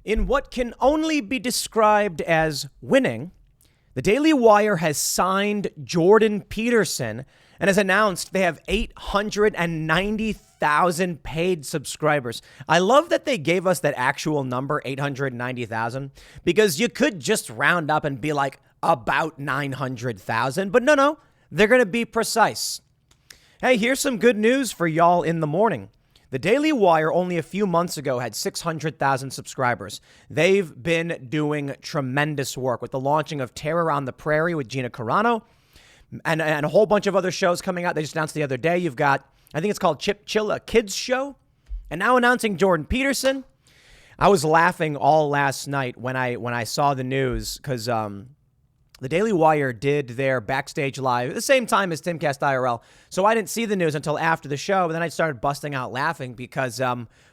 In what can only be described as winning, the Daily Wire has signed Jordan Peterson and has announced they have 890,000 paid subscribers. I love that they gave us that actual number, 890,000, because you could just round up and be like about 900,000. But no, they're going to be precise. Hey, here's some good news for y'all in the morning. The Daily Wire only a few months ago had 600,000 subscribers. They've been doing tremendous work with the launching of Terror on the Prairie with Gina Carano and a whole bunch of other shows coming out. They just announced the other day. You've got, I think it's called Chip Chill, a kids show. And now announcing Jordan Peterson. I was laughing all last night when I saw the news because the Daily Wire did their backstage live at the same time as Timcast IRL. So I didn't see the news until after the show. But then I started busting out laughing because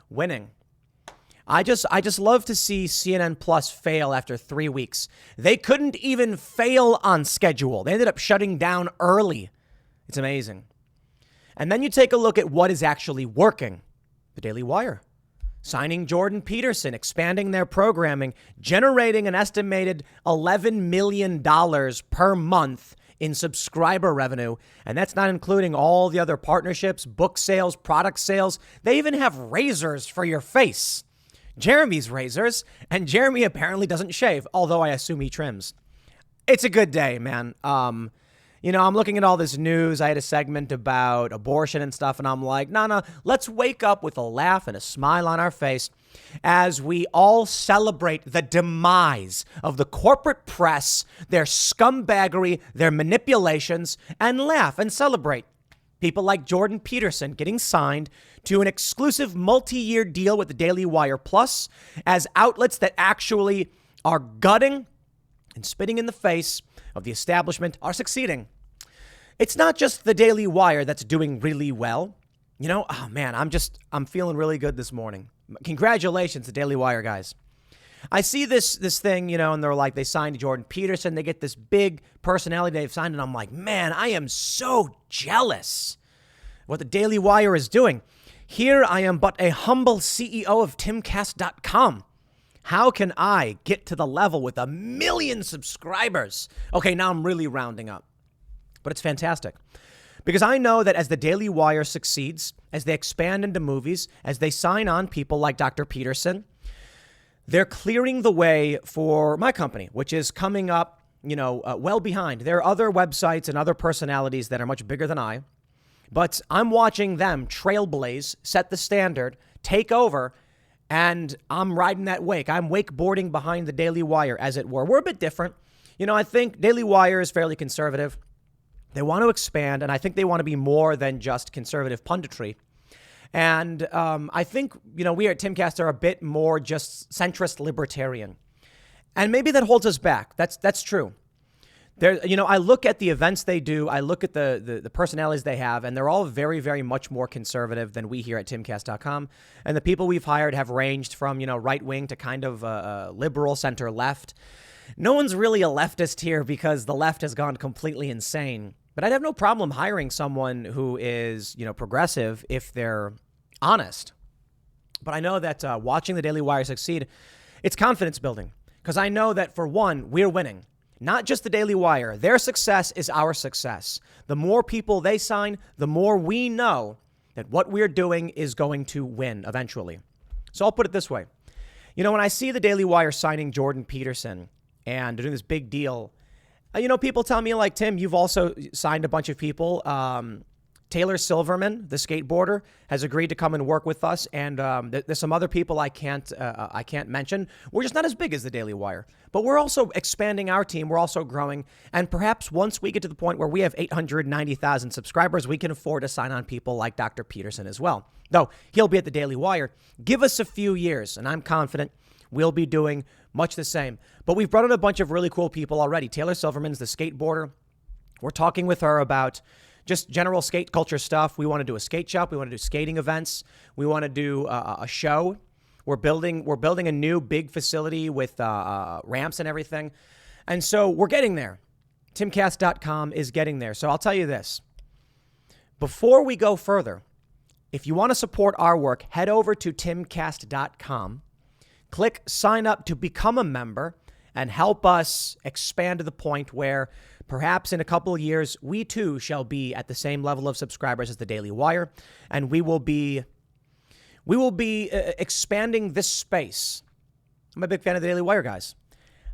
winning. I just love to see CNN Plus fail after 3 weeks. They couldn't even fail on schedule. They ended up shutting down early. It's amazing. And then you take a look at what is actually working. The Daily Wire. Signing Jordan Peterson, expanding their programming, generating an estimated $11 million per month in subscriber revenue. And that's not including all the other partnerships, book sales, product sales. They even have razors for your face. Jeremy's razors, and Jeremy apparently doesn't shave, although I assume he trims. It's a good day, man. I'm looking at all this news. I had a segment about abortion and stuff, and I'm like, no, let's wake up with a laugh and a smile on our face as we all celebrate the demise of the corporate press, their scumbaggery, their manipulations, and laugh and celebrate. People like Jordan Peterson getting signed to an exclusive multi-year deal with the Daily Wire Plus as outlets that actually are gutting and spitting in the face of the establishment are succeeding. It's not just the Daily Wire that's doing really well. I'm feeling really good this morning. Congratulations to Daily Wire guys. I see this thing, and they're like, they signed Jordan Peterson. They get this big personality they've signed. And I'm like, man, I am so jealous what the Daily Wire is doing. Here I am but a humble CEO of Timcast.com. How can I get to the level with 1 million subscribers? Okay, now I'm really rounding up. But it's fantastic. Because I know that as the Daily Wire succeeds, as they expand into movies, as they sign on people like Dr. Peterson, they're clearing the way for my company, which is coming up, well behind. There are other websites and other personalities that are much bigger than I. But I'm watching them trailblaze, set the standard, take over, and I'm riding that wake. I'm wakeboarding behind the Daily Wire, as it were. We're a bit different. I think Daily Wire is fairly conservative. They want to expand, and I think they want to be more than just conservative punditry. And I think, we at Timcast are a bit more just centrist libertarian. And maybe that holds us back. That's true. I look at the events they do. I look at the personalities they have, and they're all very, very much more conservative than we here at Timcast.com. And the people we've hired have ranged from, right wing to kind of liberal center left. No one's really a leftist here because the left has gone completely insane. But I'd have no problem hiring someone who is, progressive if they're honest. But I know that watching the Daily Wire succeed, it's confidence building. Because I know that, for one, we're winning. Not just the Daily Wire. Their success is our success. The more people they sign, the more we know that what we're doing is going to win eventually. So I'll put it this way. When I see the Daily Wire signing Jordan Peterson and doing this big deal, people tell me like, Tim, you've also signed a bunch of people. Taylor Silverman, the skateboarder, has agreed to come and work with us. And there's some other people I can't mention. We're just not as big as the Daily Wire. But we're also expanding our team. We're also growing. And perhaps once we get to the point where we have 890,000 subscribers, we can afford to sign on people like Dr. Peterson as well. Though he'll be at the Daily Wire. Give us a few years, and I'm confident we'll be doing much the same. But we've brought in a bunch of really cool people already. Taylor Silverman's the skateboarder. We're talking with her about just general skate culture stuff. We want to do a skate shop. We want to do skating events. We want to do a show. We're building a new big facility with ramps and everything. And so we're getting there. Timcast.com is getting there. So I'll tell you this. Before we go further, if you want to support our work, head over to Timcast.com. Click sign up to become a member and help us expand to the point where perhaps in a couple of years, we too shall be at the same level of subscribers as the Daily Wire, and we will be expanding this space. I'm a big fan of the Daily Wire, guys.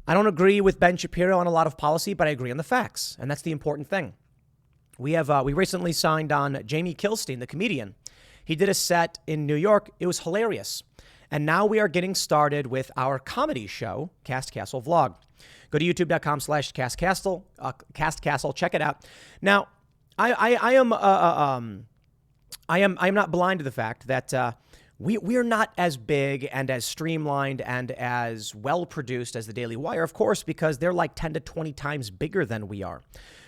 I don't agree with Ben Shapiro on a lot of policy, but I agree on the facts, and that's the important thing. We recently signed on Jamie Kilstein, the comedian. He did a set in New York. It was hilarious. And now we are getting started with our comedy show, Cast Castle Vlog. Go to youtube.com/castcastle. Check it out. Now, I am not blind to the fact that we're not as big and as streamlined and as well produced as the Daily Wire, of course, because they're like 10 to 20 times bigger than we are.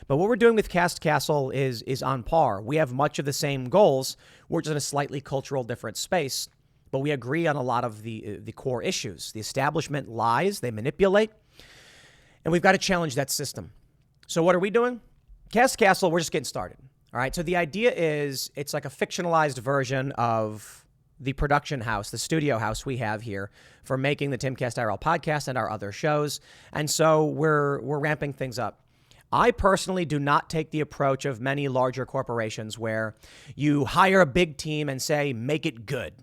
But what we're doing with Cast Castle is on par. We have much of the same goals. We're just in a slightly cultural different space, but we agree on a lot of the core issues. The establishment lies, they manipulate, and we've got to challenge that system. So what are we doing? Cast Castle, we're just getting started. All right, so the idea is it's like a fictionalized version of the production house, the studio house we have here for making the Timcast IRL podcast and our other shows. And so we're ramping things up. I personally do not take the approach of many larger corporations where you hire a big team and say, make it good.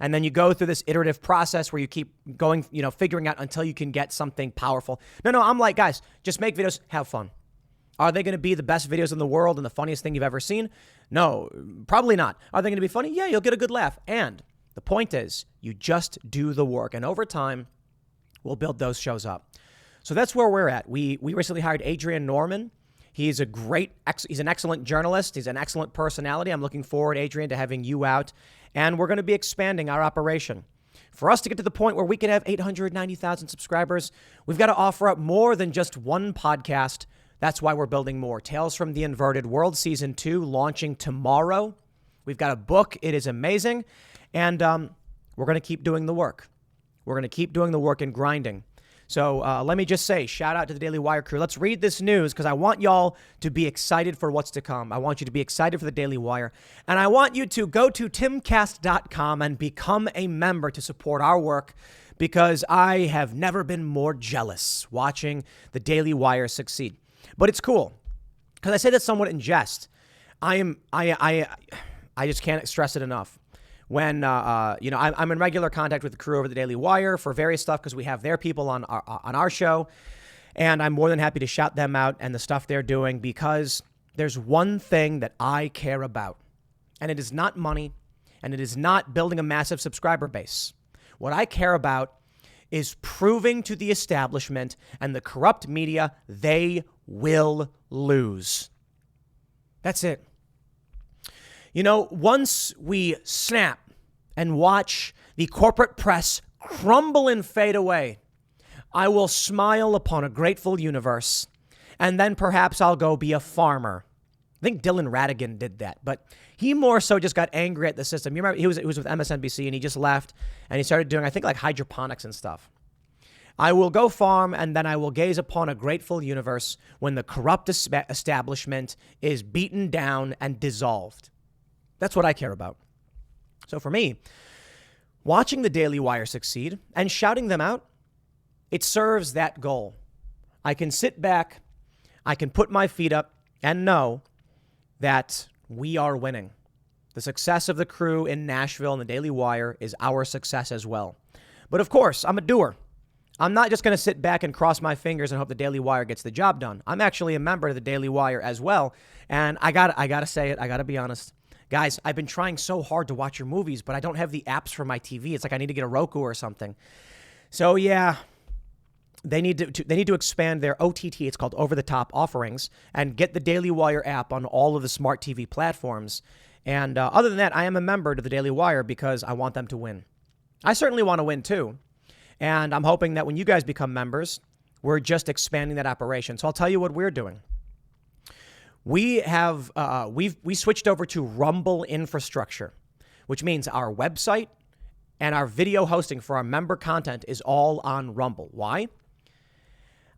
And then you go through this iterative process where you keep going, figuring out until you can get something powerful. No, I'm like, guys, just make videos, have fun. Are they going to be the best videos in the world and the funniest thing you've ever seen? No, probably not. Are they going to be funny? Yeah, you'll get a good laugh. And the point is, you just do the work. And over time, we'll build those shows up. So that's where we're at. We recently hired Adrian Norman. He's he's an excellent journalist. He's an excellent personality. I'm looking forward, Adrian, to having you out. And we're going to be expanding our operation. For us to get to the point where we can have 890,000 subscribers, we've got to offer up more than just one podcast. That's why we're building more. Tales from the Inverted World Season 2 launching tomorrow. We've got a book. It is amazing. And we're going to keep doing the work. We're going to keep doing the work and grinding. So let me just say, shout out to the Daily Wire crew. Let's read this news because I want y'all to be excited for what's to come. I want you to be excited for the Daily Wire. And I want you to go to timcast.com and become a member to support our work because I have never been more jealous watching the Daily Wire succeed. But it's cool because I say that somewhat in jest. I just can't stress it enough. When, I'm in regular contact with the crew over the Daily Wire for various stuff because we have their people on our show. And I'm more than happy to shout them out and the stuff they're doing because there's one thing that I care about. And it is not money and it is not building a massive subscriber base. What I care about is proving to the establishment and the corrupt media they will lose. That's it. Once we snap and watch the corporate press crumble and fade away, I will smile upon a grateful universe, and then perhaps I'll go be a farmer. I think Dylan Ratigan did that, but he more so just got angry at the system. You remember he was with MSNBC, and he just left, and he started doing, I think, like hydroponics and stuff. I will go farm, and then I will gaze upon a grateful universe when the corrupt establishment is beaten down and dissolved. That's what I care about. So for me, watching the Daily Wire succeed and shouting them out, it serves that goal. I can sit back, I can put my feet up and know that we are winning. The success of the crew in Nashville and the Daily Wire is our success as well. But of course, I'm a doer. I'm not just going to sit back and cross my fingers and hope the Daily Wire gets the job done. I'm actually a member of the Daily Wire as well. And I got to say it. I got to be honest. Guys, I've been trying so hard to watch your movies, but I don't have the apps for my TV. It's like I need to get a Roku or something. So yeah, they need to expand their OTT. It's called over-the-top offerings, and get the Daily Wire app on all of the smart TV platforms. And other than that, I am a member to the Daily Wire because I want them to win. I certainly want to win too. And I'm hoping that when you guys become members, we're just expanding that operation. So I'll tell you what we're doing. We have we switched over to Rumble infrastructure, which means our website and our video hosting for our member content is all on Rumble. Why?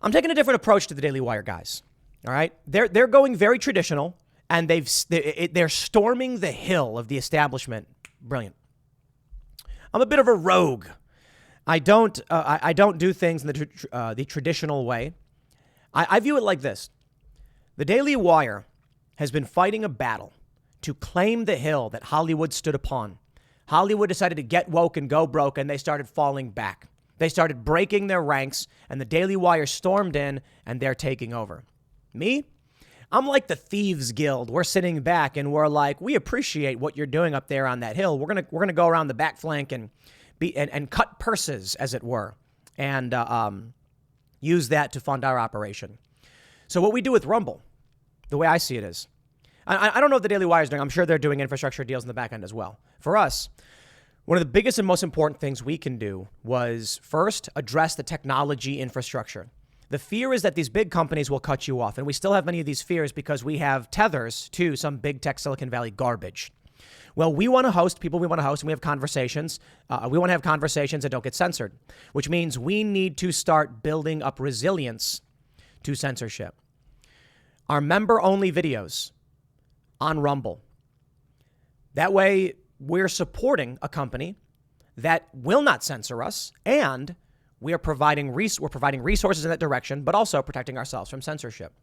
I'm taking a different approach to the Daily Wire guys. All right, they're going very traditional, and they're storming the hill of the establishment. Brilliant. I'm a bit of a rogue. I don't do things in the traditional way. I view it like this. The Daily Wire has been fighting a battle to claim the hill that Hollywood stood upon. Hollywood decided to get woke and go broke, and they started falling back. They started breaking their ranks, and the Daily Wire stormed in, and they're taking over. Me? I'm like the Thieves Guild. We're sitting back, and we're like, we appreciate what you're doing up there on that hill. We're gonna go around the back flank and cut purses, as it were, and use that to fund our operation. So what we do with Rumble, the way I see it is, I don't know what the Daily Wire is doing. I'm sure they're doing infrastructure deals in the back end as well. For us, one of the biggest and most important things we can do was first address the technology infrastructure. The fear is that these big companies will cut you off. And we still have many of these fears because we have tethers to some big tech Silicon Valley garbage. Well, we want to host people we want to host, and we have conversations. We want to have conversations that don't get censored, which means we need to start building up resilience to censorship. Our member-only videos on Rumble. That way, we're supporting a company that will not censor us, and we're providing resources in that direction, but also protecting ourselves from censorship.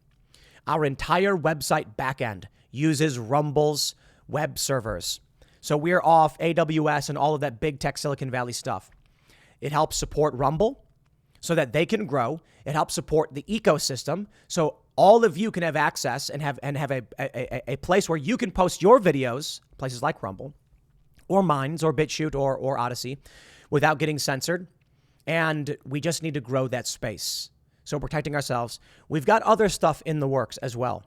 Our entire website backend uses Rumble's web servers. So we're off AWS and all of that big tech Silicon Valley stuff. It helps support Rumble so that they can grow. It helps support the ecosystem so all of you can have access and have a place where you can post your videos, places like Rumble, or Minds, or BitChute, or Odyssey, without getting censored. And we just need to grow that space. So protecting ourselves. We've got other stuff in the works as well.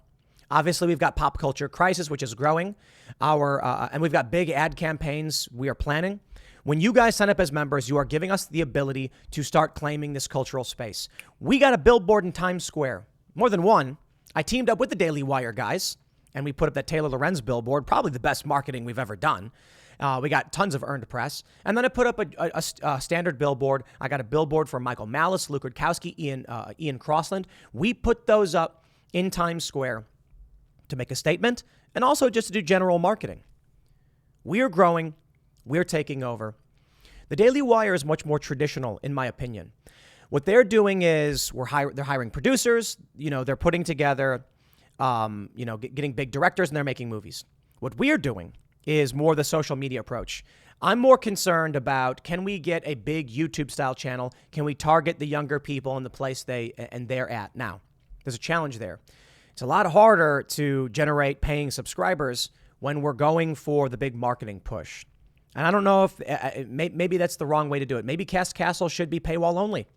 Obviously, we've got Pop Culture Crisis, which is growing. And we've got big ad campaigns we are planning. When you guys sign up as members, you are giving us the ability to start claiming this cultural space. We got a billboard in Times Square. More than one. I teamed up with the Daily Wire guys, and we put up that Taylor Lorenz billboard, probably the best marketing we've ever done. We got tons of earned press. And then I put up a standard billboard. I got a billboard for Michael Malice, Luke Rutkowski, Ian Crossland. We put those up in Times Square to make a statement and also just to do general marketing. We are growing. We're taking over. The Daily Wire is much more traditional, in my opinion. What they're doing is they're hiring producers. They're putting together, getting big directors, and they're making movies. What we are doing is more the social media approach. I'm more concerned about, can we get a big YouTube style channel? Can we target the younger people in the place they're at? Now, there's a challenge there. It's a lot harder to generate paying subscribers when we're going for the big marketing push. And I don't know if maybe that's the wrong way to do it. Maybe Cast Castle should be paywall only.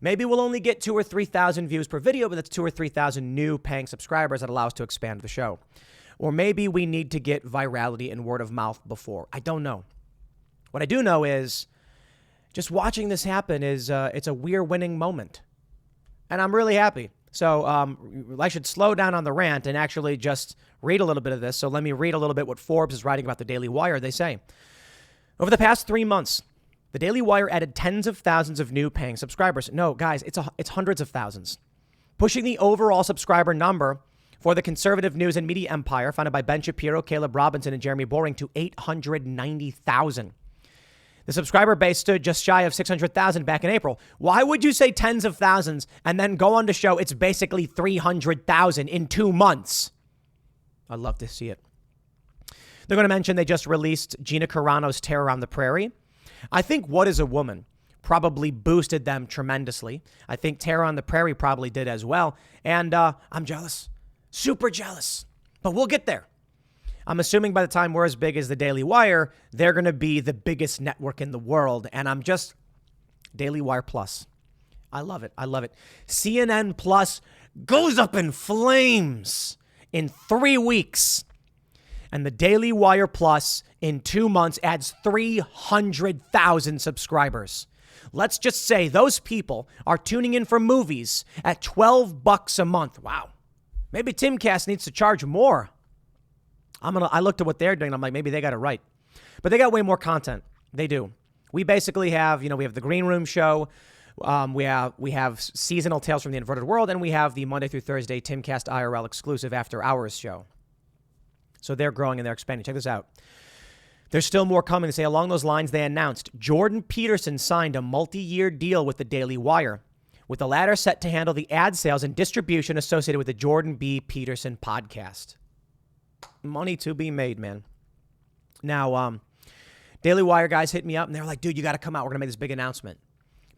Maybe we'll only get 2,000 or 3,000 views per video, but that's 2,000 or 3,000 new paying subscribers that allow us to expand the show. Or maybe we need to get virality and word of mouth before. I don't know. What I do know is just watching this happen is it's a we're winning moment. And I'm really happy. So I should slow down on the rant and actually just read a little bit of this. So let me read a little bit what Forbes is writing about the Daily Wire. They say, over the past 3 months, the Daily Wire added tens of thousands of new paying subscribers. No, guys, it's hundreds of thousands. Pushing the overall subscriber number for the conservative news and media empire, founded by Ben Shapiro, Caleb Robinson, and Jeremy Boring, to 890,000. The subscriber base stood just shy of 600,000 back in April. Why would you say tens of thousands and then go on to show it's basically 300,000 in 2 months? I'd love to see it. They're going to mention they just released Gina Carano's Terror on the Prairie. I think What is a Woman probably boosted them tremendously. I think Terror on the Prairie probably did as well. And I'm jealous. Super jealous. But we'll get there. I'm assuming by the time we're as big as the Daily Wire, they're going to be the biggest network in the world. And I'm just Daily Wire Plus. I love it. I love it. CNN Plus goes up in flames in 3 weeks. And the Daily Wire Plus in 2 months adds 300,000 subscribers. Let's just say those people are tuning in for movies at $12 a month. Wow. Maybe Timcast needs to charge more. I looked at what they're doing. I'm like, maybe they got it right. But they got way more content. They do. We basically have, we have the Green Room show. We have seasonal Tales from the Inverted World, and we have the Monday through Thursday Timcast IRL exclusive After Hours show. So they're growing and they're expanding. Check this out. There's still more coming. They say along those lines, they announced Jordan Peterson signed a multi-year deal with the Daily Wire, with the latter set to handle the ad sales and distribution associated with the Jordan B. Peterson podcast. Money to be made, man. Now, Daily Wire guys hit me up and they're like, dude, you got to come out. We're going to make this big announcement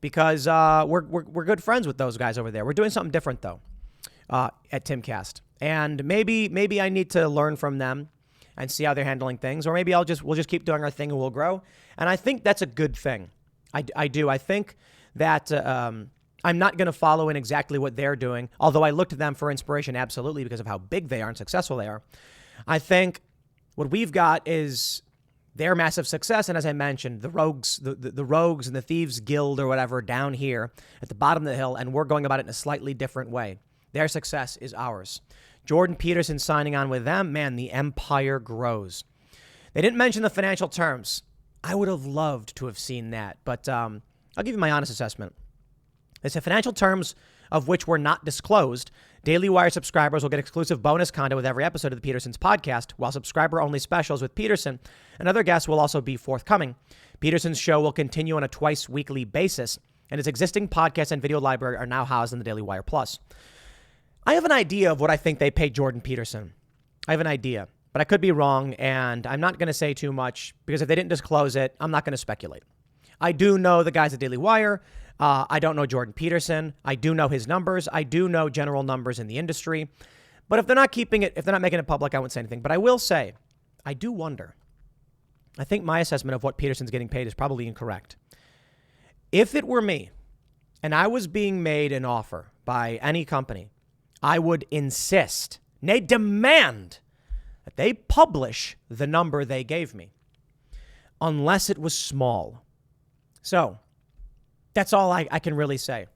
because we're good friends with those guys over there. We're doing something different, though, at Timcast. And maybe I need to learn from them and see how they're handling things. Or maybe we'll just keep doing our thing and we'll grow. And I think that's a good thing. I do. I think that I'm not going to follow in exactly what they're doing, although I look to them for inspiration, absolutely, because of how big they are and successful they are. I think what we've got is their massive success. And as I mentioned, the rogues, the rogues and the thieves guild or whatever down here at the bottom of the hill, and we're going about it in a slightly different way. Their success is ours. Jordan Peterson signing on with them, man, the empire grows. They didn't mention the financial terms. I would have loved to have seen that, but I'll give you my honest assessment. They said financial terms of which were not disclosed. Daily Wire subscribers will get exclusive bonus content with every episode of the Peterson's podcast, while subscriber-only specials with Peterson and other guests will also be forthcoming. Peterson's show will continue on a twice-weekly basis, and its existing podcast and video library are now housed in the Daily Wire Plus. I have an idea of what I think they paid Jordan Peterson. I have an idea, but I could be wrong, and I'm not going to say too much because if they didn't disclose it, I'm not going to speculate. I do know the guys at Daily Wire. I don't know Jordan Peterson. I do know his numbers. I do know general numbers in the industry. But if they're not keeping it, if they're not making it public, I won't say anything. But I will say, I do wonder. I think my assessment of what Peterson's getting paid is probably incorrect. If it were me and I was being made an offer by any company, I would insist, nay, demand that they publish the number they gave me, unless it was small. So that's all I can really say.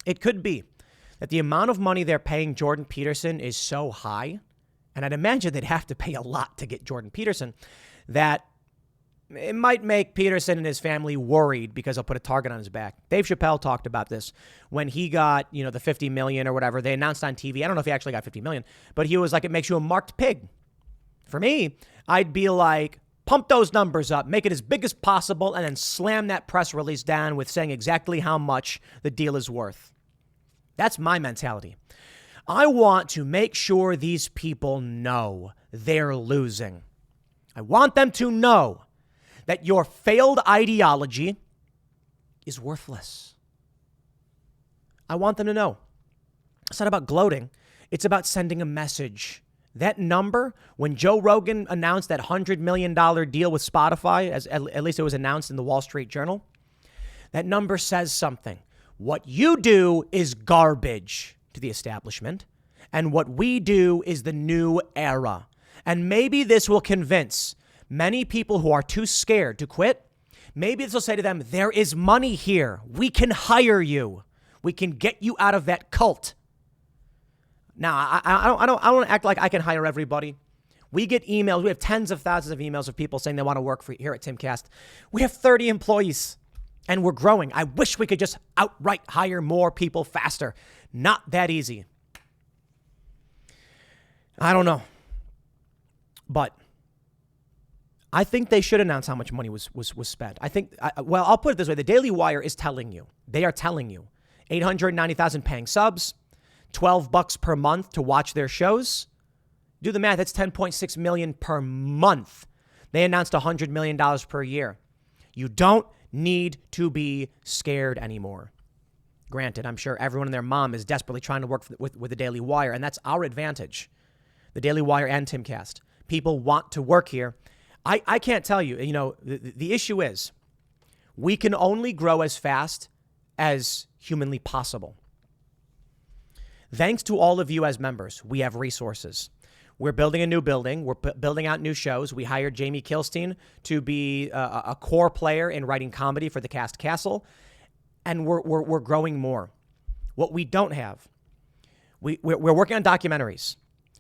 It could be that the amount of money they're paying Jordan Peterson is so high, and I'd imagine they'd have to pay a lot to get Jordan Peterson, that it might make Peterson and his family worried because he'll put a target on his back. Dave Chappelle talked about this when he got, the $50 million or whatever. They announced on TV. I don't know if he actually got $50 million, but he was like, it makes you a marked pig. For me, I'd be like, pump those numbers up, make it as big as possible, and then slam that press release down with saying exactly how much the deal is worth. That's my mentality. I want to make sure these people know they're losing. I want them to know that your failed ideology is worthless. I want them to know. It's not about gloating. It's about sending a message. That number, when Joe Rogan announced that $100 million deal with Spotify, at least it was announced in the Wall Street Journal, that number says something. What you do is garbage to the establishment, and what we do is the new era. And maybe this will convince many people who are too scared to quit. Maybe this will say to them, there is money here. We can hire you. We can get you out of that cult. Now, I don't act like I can hire everybody. We get emails. We have tens of thousands of emails of people saying they want to work for here at Timcast. We have 30 employees, and we're growing. I wish we could just outright hire more people faster. Not that easy. I don't know. But I think they should announce how much money was spent. I'll put it this way. The Daily Wire is telling you. They are telling you. 890,000 paying subs. $12 per month to watch their shows. Do the math. That's $10.6 million per month. They announced $100 million per year. You don't need to be scared anymore. Granted, I'm sure everyone and their mom is desperately trying to work with the Daily Wire, and that's our advantage. The Daily Wire and Timcast. People want to work here. I can't tell you, the issue is we can only grow as fast as humanly possible. Thanks to all of you as members, we have resources. We're building a new building. We're building out new shows. We hired Jamie Kilstein to be a core player in writing comedy for the Cast Castle, and we're growing more. What we don't have, we're working on documentaries.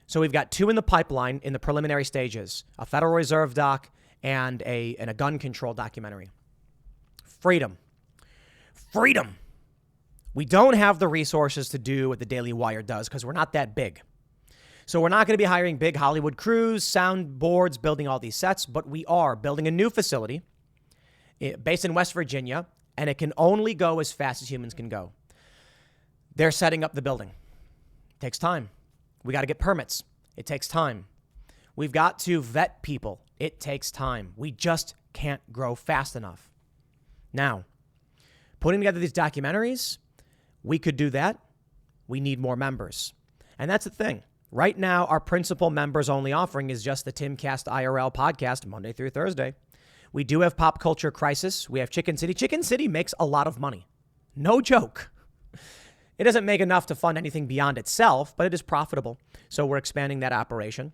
So we've got 2 in the pipeline in the preliminary stages: a Federal Reserve doc and a gun control documentary. Freedom. We don't have the resources to do what the Daily Wire does because we're not that big. So we're not going to be hiring big Hollywood crews, soundboards, building all these sets, but we are building a new facility based in West Virginia, and it can only go as fast as humans can go. They're setting up the building. It takes time. We got to get permits. It takes time. We've got to vet people. It takes time. We just can't grow fast enough. Now, putting together these documentaries, we could do that. We need more members. And that's the thing. Right now, our principal members only offering is just the Timcast IRL podcast Monday through Thursday. We do have Pop Culture Crisis. We have Chicken City. Chicken City makes a lot of money. No joke. It doesn't make enough to fund anything beyond itself, but it is profitable. So we're expanding that operation.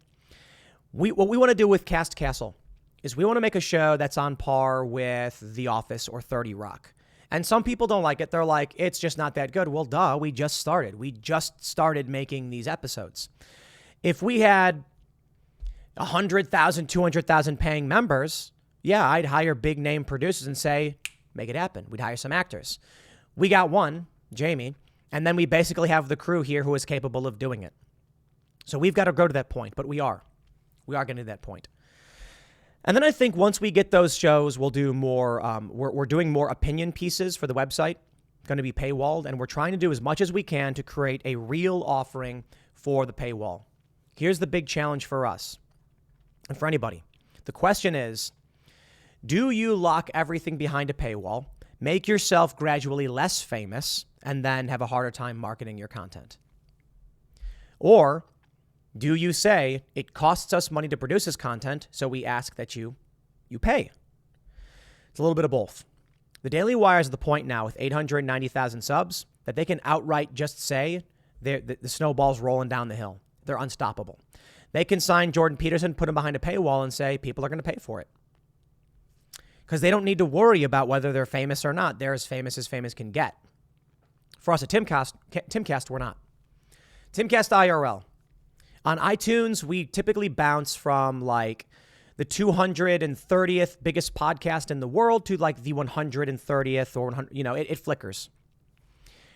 What we want to do with Cast Castle is we want to make a show that's on par with The Office or 30 Rock. And some people don't like it. They're like, it's just not that good. Well, duh, we just started. We just started making these episodes. If we had 100,000, 200,000 paying members, yeah, I'd hire big name producers and say, make it happen. We'd hire some actors. We got one, Jamie, and then we basically have the crew here who is capable of doing it. So we've got to grow to that point, but we are. We are getting to that point. And then I think once we get those shows, we'll do more. We're doing more opinion pieces for the website, going to be paywalled, and we're trying to do as much as we can to create a real offering for the paywall. Here's the big challenge for us and for anybody. The question is, do you lock everything behind a paywall, make yourself gradually less famous, and then have a harder time marketing your content? Or do you say it costs us money to produce this content, so we ask that you pay? It's a little bit of both. The Daily Wire is at the point now with 890,000 subs that they can outright just say the snowball's rolling down the hill. They're unstoppable. They can sign Jordan Peterson, put him behind a paywall, and say people are going to pay for it. Because they don't need to worry about whether they're famous or not. They're as famous can get. For us at Timcast, we're not. Timcast IRL. On iTunes, we typically bounce from like the 230th biggest podcast in the world to like the 130th or 100, it flickers.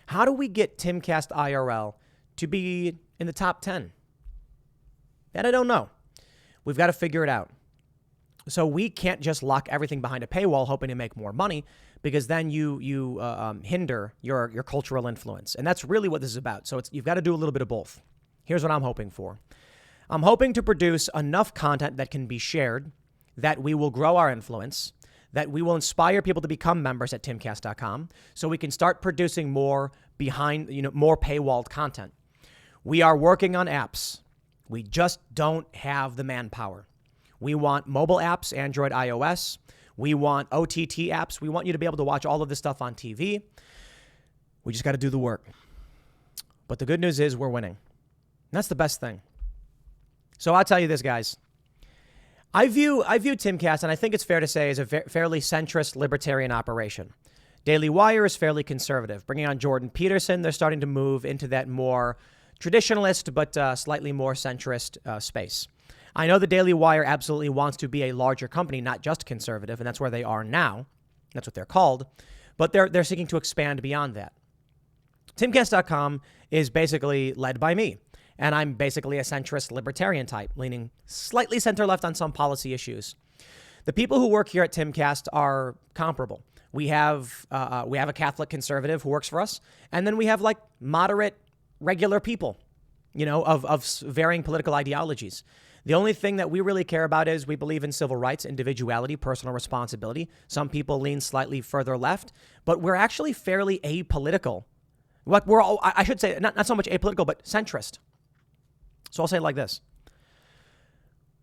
How do we get Timcast IRL to be in the top 10? That I don't know. We've got to figure it out. So we can't just lock everything behind a paywall hoping to make more money, because then you hinder your cultural influence. And that's really what this is about. So you've got to do a little bit of both. Here's what I'm hoping for. I'm hoping to produce enough content that can be shared, that we will grow our influence, that we will inspire people to become members at timcast.com, so we can start producing more more paywalled content. We are working on apps. We just don't have the manpower. We want mobile apps, Android, iOS. We want OTT apps. We want you to be able to watch all of this stuff on TV. We just got to do the work. But the good news is we're winning. And that's the best thing. So I'll tell you this, guys. I view Timcast, and I think it's fair to say, as a fairly centrist libertarian operation. Daily Wire is fairly conservative. Bringing on Jordan Peterson, they're starting to move into that more traditionalist but slightly more centrist space. I know the Daily Wire absolutely wants to be a larger company, not just conservative, and that's where they are now. That's what they're called. But they're seeking to expand beyond that. Timcast.com is basically led by me. And I'm basically a centrist libertarian type, leaning slightly center-left on some policy issues. The people who work here at Timcast are comparable. We have a Catholic conservative who works for us, and then we have like moderate, regular people, of varying political ideologies. The only thing that we really care about is we believe in civil rights, individuality, personal responsibility. Some people lean slightly further left, but we're actually fairly apolitical. I should say not so much apolitical, but centrist. So I'll say it like this.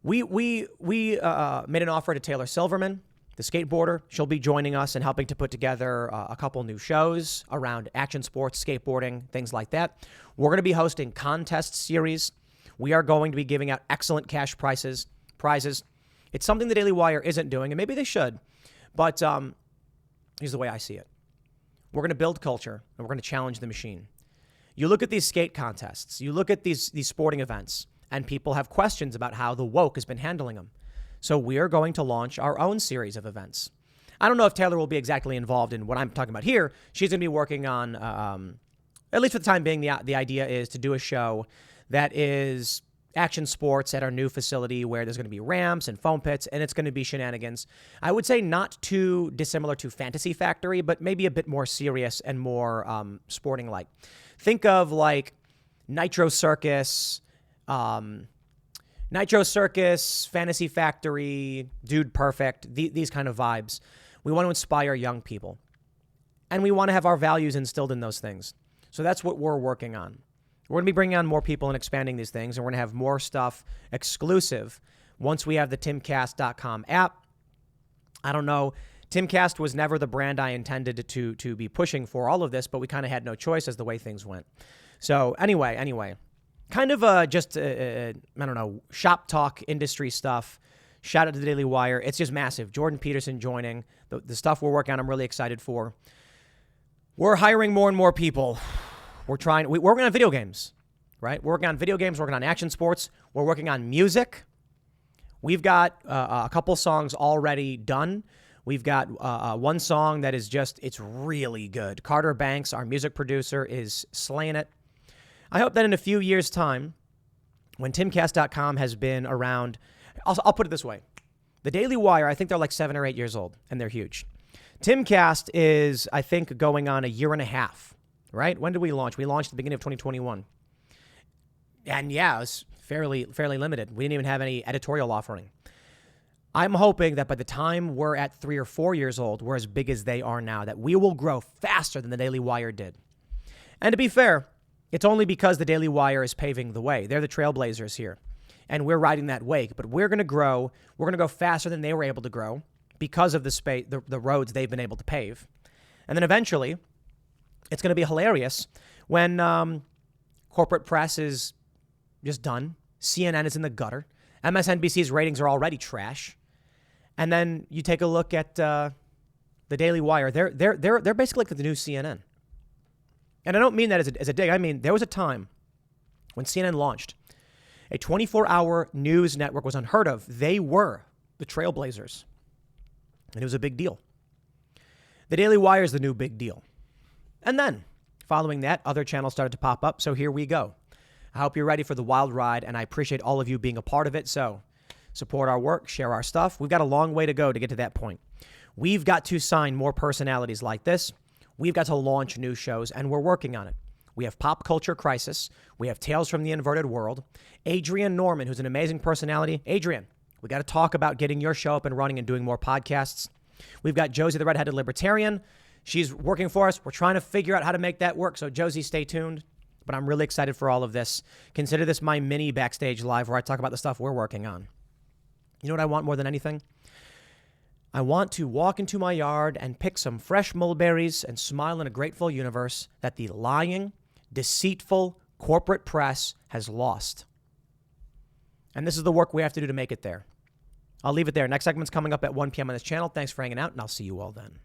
We made an offer to Taylor Silverman, the skateboarder. She'll be joining us and helping to put together a couple new shows around action sports, skateboarding, things like that. We're going to be hosting contest series. We are going to be giving out excellent cash prizes. It's something the Daily Wire isn't doing, and maybe they should. But here's the way I see it. We're going to build culture, and we're going to challenge the machine. You look at these skate contests, you look at these sporting events, and people have questions about how the woke has been handling them. So we are going to launch our own series of events. I don't know if Taylor will be exactly involved in what I'm talking about here. She's going to be working on, at least for the time being, the idea is to do a show that is action sports at our new facility where there's going to be ramps and foam pits, and it's going to be shenanigans. I would say not too dissimilar to Fantasy Factory, but maybe a bit more serious and more sporting-like. Think of like Nitro Circus, Fantasy Factory, Dude Perfect, these kind of vibes. We want to inspire young people. And we want to have our values instilled in those things. So that's what we're working on. We're going to be bringing on more people and expanding these things, and we're going to have more stuff exclusive once we have the Timcast.com app. I don't know. Timcast was never the brand I intended to be pushing for all of this, but we kind of had no choice as the way things went. So anyway, kind of I don't know, shop talk industry stuff. Shout out to the Daily Wire. It's just massive. Jordan Peterson joining. The stuff we're working on, I'm really excited for. We're hiring more and more people. We're working on video games, right? We're working on video games, working on action sports. We're working on music. We've got a couple songs already done. We've got one song that is it's really good. Carter Banks, our music producer, is slaying it. I hope that in a few years' time, when Timcast.com has been around, I'll put it this way. The Daily Wire, I think they're like 7 or 8 years old, and they're huge. Timcast is, I think, going on a year and a half. Right? When did we launch? We launched at the beginning of 2021. And yeah, it was fairly limited. We didn't even have any editorial offering. I'm hoping that by the time we're at 3 or 4 years old, we're as big as they are now, that we will grow faster than the Daily Wire did. And to be fair, it's only because the Daily Wire is paving the way. They're the trailblazers here. And we're riding that wake. But we're going to grow. We're going to go faster than they were able to grow because of the roads they've been able to pave. And then eventually, it's going to be hilarious when corporate press is just done. CNN is in the gutter. MSNBC's ratings are already trash. And then you take a look at the Daily Wire. They're basically like the new CNN. And I don't mean that as a dig. I mean, there was a time when CNN launched. A 24-hour news network was unheard of. They were the trailblazers. And it was a big deal. The Daily Wire is the new big deal. And then, following that, other channels started to pop up, so here we go. I hope you're ready for the wild ride, and I appreciate all of you being a part of it. So, support our work, share our stuff. We've got a long way to go to get to that point. We've got to sign more personalities like this. We've got to launch new shows, and we're working on it. We have Pop Culture Crisis. We have Tales from the Inverted World. Adrian Norman, who's an amazing personality. Adrian, we got to talk about getting your show up and running and doing more podcasts. We've got Josie the Redheaded Libertarian. She's working for us. We're trying to figure out how to make that work. So, Josie, stay tuned. But I'm really excited for all of this. Consider this my mini backstage live where I talk about the stuff we're working on. You know what I want more than anything? I want to walk into my yard and pick some fresh mulberries and smile in a grateful universe that the lying, deceitful corporate press has lost. And this is the work we have to do to make it there. I'll leave it there. Next segment's coming up at 1 p.m. on this channel. Thanks for hanging out, and I'll see you all then.